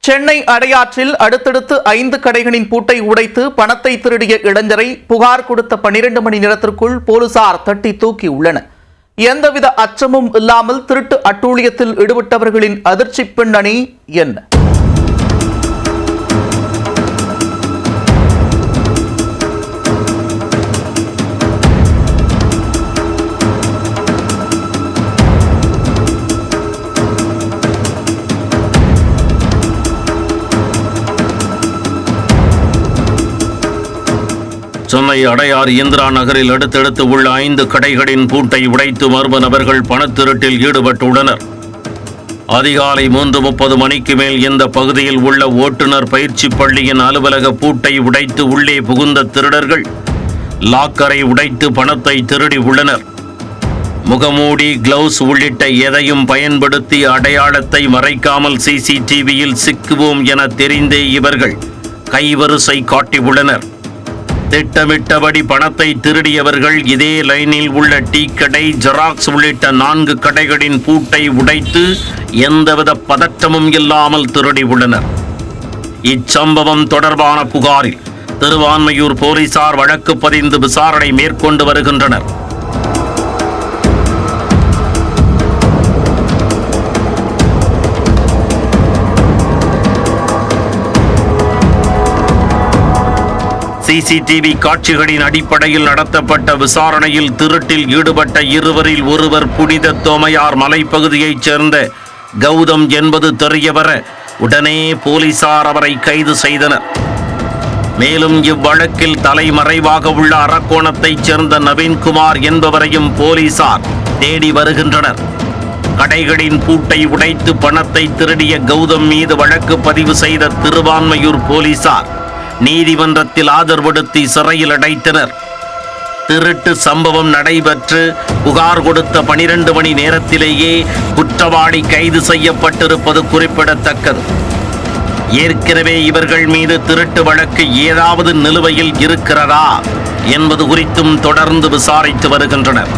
சென்னை அடையாற்றில் அடுத்தடுத்து 5 கடைகளின் பூட்டை உடைத்து பணத்தை திருடிய இளைஞரை புகார் கொடுத்த 12 மணி நேரத்திற்குள் போலீசார் தட்டி தூக்கியுள்ளனர். எந்தவித அச்சமும் இல்லாமல் திருட்டு அட்டூழியத்தில் ஈடுபட்டவர்களின் அதிர்ச்சி பின்னணி என்ன? சென்னை அடையார் இந்திரா நகரில் அடுத்தடுத்து உள்ள 5 கடைகளின் பூட்டை உடைத்து மர்ம நபர்கள் பணத்திருட்டில் ஈடுபட்டுள்ளனர். அதிகாலை 3:30 மணிக்கு மேல் இந்த பகுதியில் உள்ள ஓட்டுநர் பயிற்சி பள்ளியின் அலுவலக பூட்டை உடைத்து உள்ளே புகுந்த திருடர்கள் லாக்கரை உடைத்து பணத்தை திருடி உள்ளனர். முகமூடி, கிளவுஸ் உள்ளிட்ட எதையும் பயன்படுத்தி அடையாளத்தை மறைக்காமல் சிசிடிவியில் சிக்குவோம் என தெரிந்தே இவர்கள் கைவரிசை காட்டியுள்ளனர். திட்டமிட்டபடி பணத்தை திருடியவர்கள் இதே லைனில் உள்ள டீ கடை, ஜெராக்ஸ் உள்ளிட்ட 4 கடைகளின் பூட்டை உடைத்து எந்தவித பதற்றமும் இல்லாமல் திருடி உள்ளனர். இச்சம்பவம் தொடர்பான புகாரில் திருவான்மையூர் போலீசார் வழக்கு பதிந்து விசாரணை மேற்கொண்டு வருகின்றனர். சிசிடிவி காட்சிகளின் அடிப்படையில் நடத்தப்பட்ட விசாரணையில் திருட்டில் ஈடுபட்ட இருவரில் ஒருவர் புனித தோமையார் மலைப்பகுதியைச் சேர்ந்த கௌதம் என்பது தெரியவர உடனே போலீசார் அவரை கைது செய்தனர். மேலும் இவ்வழக்கில் தலைமறைவாக உள்ள அரக்கோணத்தைச் சேர்ந்த நவீன்குமார் என்பவரையும் போலீசார் தேடி வருகின்றனர். கடைகளின் பூட்டை உடைத்து பணத்தை திருடிய கௌதம் மீது வழக்கு பதிவு செய்த திருவான்மையூர் போலீசார் நீதிமன்றத்தில் ஆஜர்படுத்தி சிறையில் அடைத்தனர். திருட்டு சம்பவம் நடைபெற்று புகார் கொடுத்த 12 மணி நேரத்திலேயே குற்றவாளி கைது செய்யப்பட்டிருப்பது குறிப்பிடத்தக்கது. ஏற்கனவே இவர்கள் மீது திருட்டு வழக்கு ஏதாவது நிலுவையில் இருக்கிறதா என்பது குறித்தும் தொடர்ந்து விசாரித்து வருகின்றனர்.